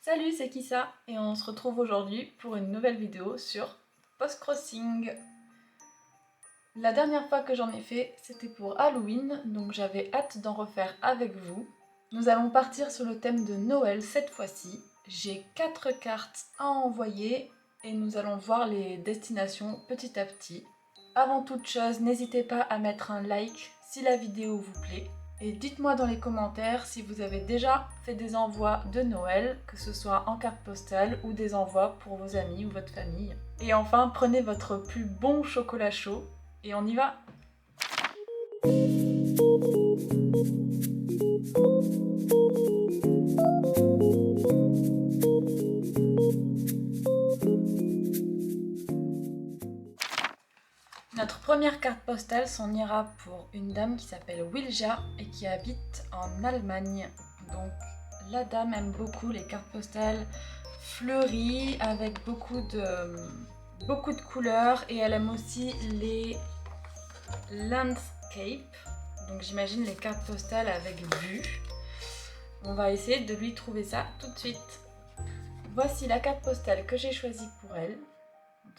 Salut, c'est Kissa et on se retrouve aujourd'hui pour une nouvelle vidéo sur Postcrossing. La dernière fois que j'en ai fait, c'était pour Halloween, donc j'avais hâte d'en refaire avec vous. Nous allons partir sur le thème de Noël cette fois-ci. J'ai 4 cartes à envoyer et nous allons voir les destinations petit à petit. Avant toute chose, n'hésitez pas à mettre un like si la vidéo vous plaît. Et dites-moi dans les commentaires si vous avez déjà fait des envois de Noël, que ce soit en carte postale ou des envois pour vos amis ou votre famille. Et enfin, prenez votre plus bon chocolat chaud et on y va! Notre première carte postale s'en ira pour une dame qui s'appelle Wilja et qui habite en Allemagne. Donc la dame aime beaucoup les cartes postales fleuries avec beaucoup de couleurs et elle aime aussi les landscapes. Donc j'imagine les cartes postales avec vue. On va essayer de lui trouver ça tout de suite. Voici la carte postale que j'ai choisie pour elle.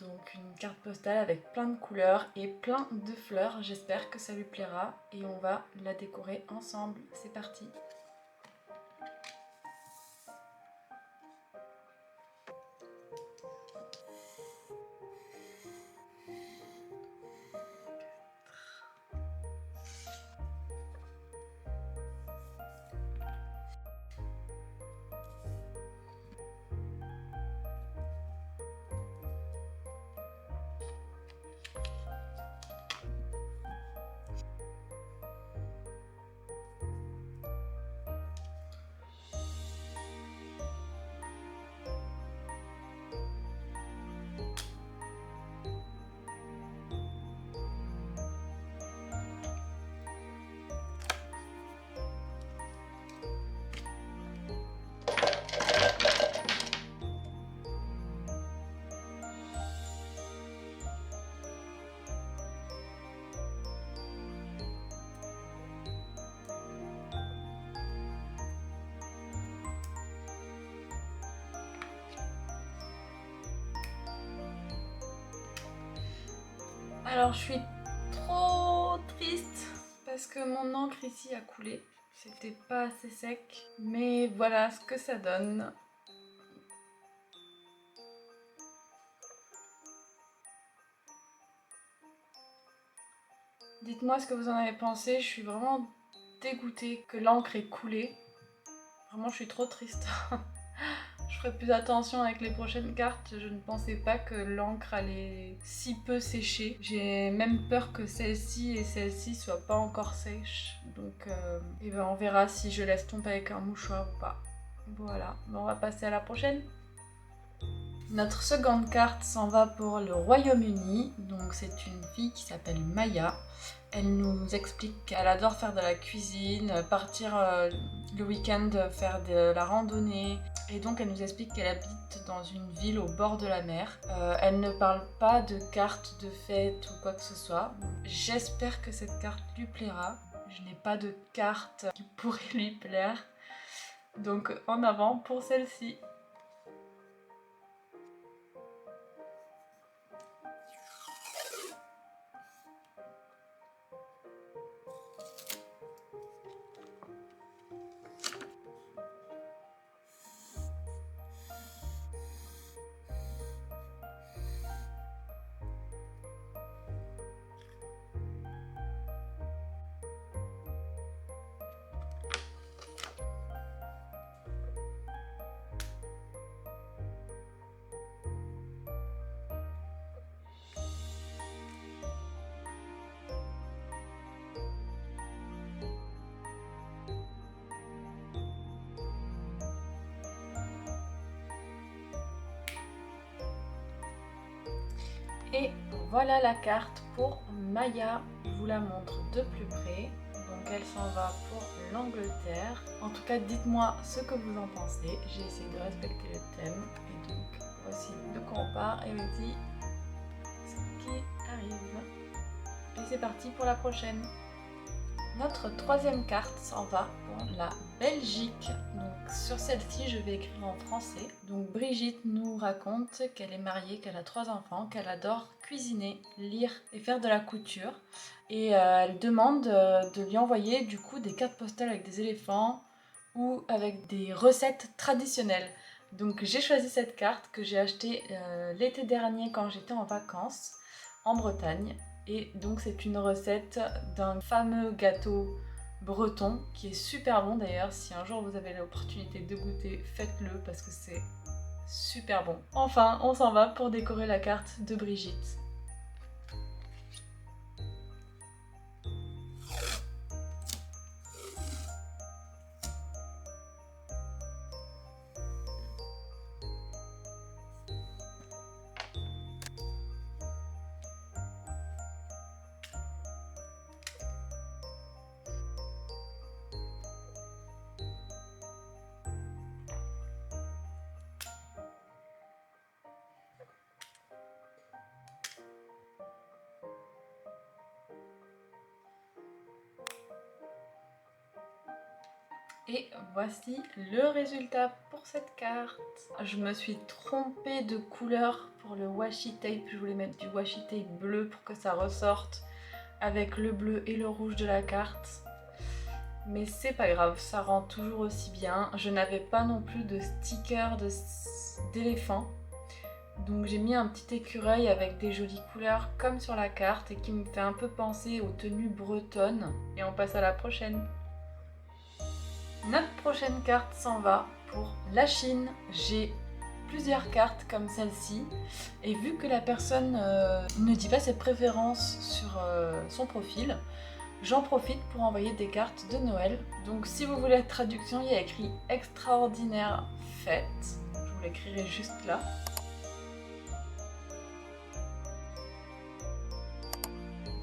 Donc une carte postale avec plein de couleurs et plein de fleurs. J'espère que ça lui plaira et on va la décorer ensemble. C'est parti! Alors je suis trop triste parce que mon encre ici a coulé. C'était pas assez sec, mais voilà ce que ça donne. Dites-moi ce que vous en avez pensé, je suis vraiment dégoûtée que l'encre ait coulé. Vraiment je suis trop triste. Je ferai plus attention avec les prochaines cartes, je ne pensais pas que l'encre allait si peu sécher. J'ai même peur que celle-ci et celle-ci soient pas encore sèches. Donc et ben on verra si je laisse tomber avec un mouchoir ou pas. Voilà, on va passer à la prochaine. Notre seconde carte s'en va pour le Royaume-Uni. Donc c'est une fille qui s'appelle Maya. Elle nous explique qu'elle adore faire de la cuisine, partir le week-end faire de la randonnée. Et donc elle nous explique qu'elle habite dans une ville au bord de la mer. Elle ne parle pas de carte de fête ou quoi que ce soit. J'espère que cette carte lui plaira. Je n'ai pas de carte qui pourrait lui plaire. Donc en avant pour celle-ci. Et voilà la carte pour Maya, je vous la montre de plus près. Donc elle s'en va pour l'Angleterre. En tout cas, dites-moi ce que vous en pensez. J'ai essayé de respecter le thème. Et donc voici de quoi on part et voici ce qui arrive. Et c'est parti pour la prochaine. Notre troisième carte s'en va pour la Belgique. Donc sur celle-ci, je vais écrire en français. Donc Brigitte nous raconte qu'elle est mariée, qu'elle a 3 enfants, qu'elle adore cuisiner, lire et faire de la couture. Et elle demande de lui envoyer du coup des cartes postales avec des éléphants ou avec des recettes traditionnelles. Donc j'ai choisi cette carte que j'ai achetée l'été dernier quand j'étais en vacances en Bretagne. Et donc c'est une recette d'un fameux gâteau breton qui est super bon d'ailleurs. Si un jour vous avez l'opportunité de goûter, faites-le parce que c'est super bon. Enfin, on s'en va pour décorer la carte de Brigitte. Et voici le résultat pour cette carte. Je me suis trompée de couleur pour le washi tape. Je voulais mettre du washi tape bleu pour que ça ressorte avec le bleu et le rouge de la carte. Mais c'est pas grave, ça rend toujours aussi bien. Je n'avais pas non plus de sticker d'éléphant. Donc j'ai mis un petit écureuil avec des jolies couleurs comme sur la carte et qui me fait un peu penser aux tenues bretonnes. Et on passe à la prochaine. Notre prochaine carte s'en va pour la Chine. J'ai plusieurs cartes comme celle-ci et vu que la personne ne dit pas ses préférences sur son profil, j'en profite pour envoyer des cartes de Noël. Donc si vous voulez la traduction, il y a écrit extraordinaire fête. Je vous l'écrirai juste là.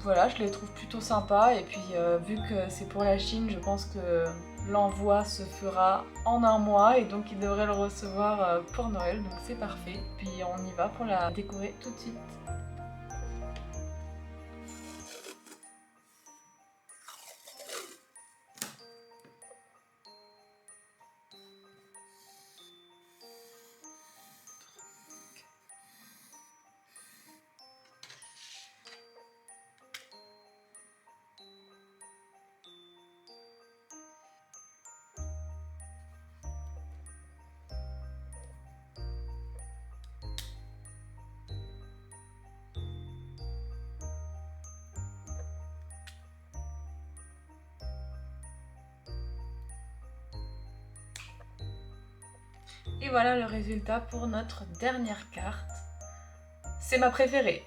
Voilà, je les trouve plutôt sympas et puis vu que c'est pour la Chine, je pense que l'envoi se fera en un mois et donc ils devraient le recevoir pour Noël, donc c'est parfait. Puis on y va pour la décorer tout de suite. Et voilà le résultat pour notre dernière carte. C'est ma préférée.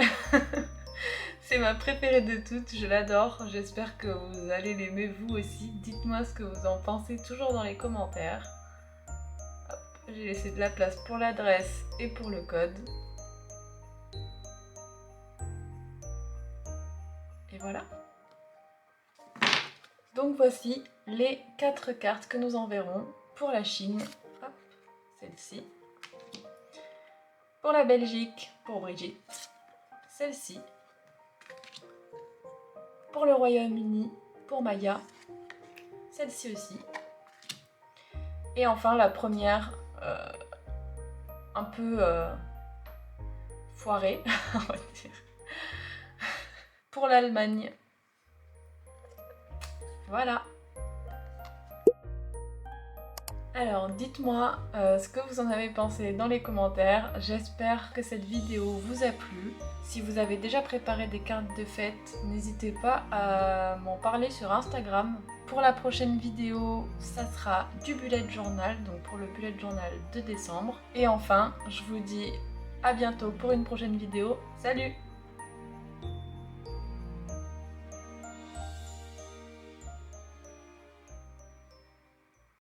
C'est ma préférée de toutes, je l'adore. J'espère que vous allez l'aimer vous aussi. Dites-moi ce que vous en pensez toujours dans les commentaires. J'ai laissé de la place pour l'adresse et pour le code. Et voilà. Donc voici les 4 cartes que nous enverrons pour la Chine. Hop, celle-ci. Pour la Belgique, pour Brigitte. Celle-ci. Pour le Royaume-Uni, pour Maya. Celle-ci aussi. Et enfin la première, un peu foirée, on va dire. Pour l'Allemagne. Voilà. Alors dites-moi ce que vous en avez pensé dans les commentaires. J'espère que cette vidéo vous a plu. Si vous avez déjà préparé des cartes de fête, n'hésitez pas à m'en parler sur Instagram. Pour la prochaine vidéo, ça sera du bullet journal, donc pour le bullet journal de décembre. Et enfin, je vous dis à bientôt pour une prochaine vidéo. Salut!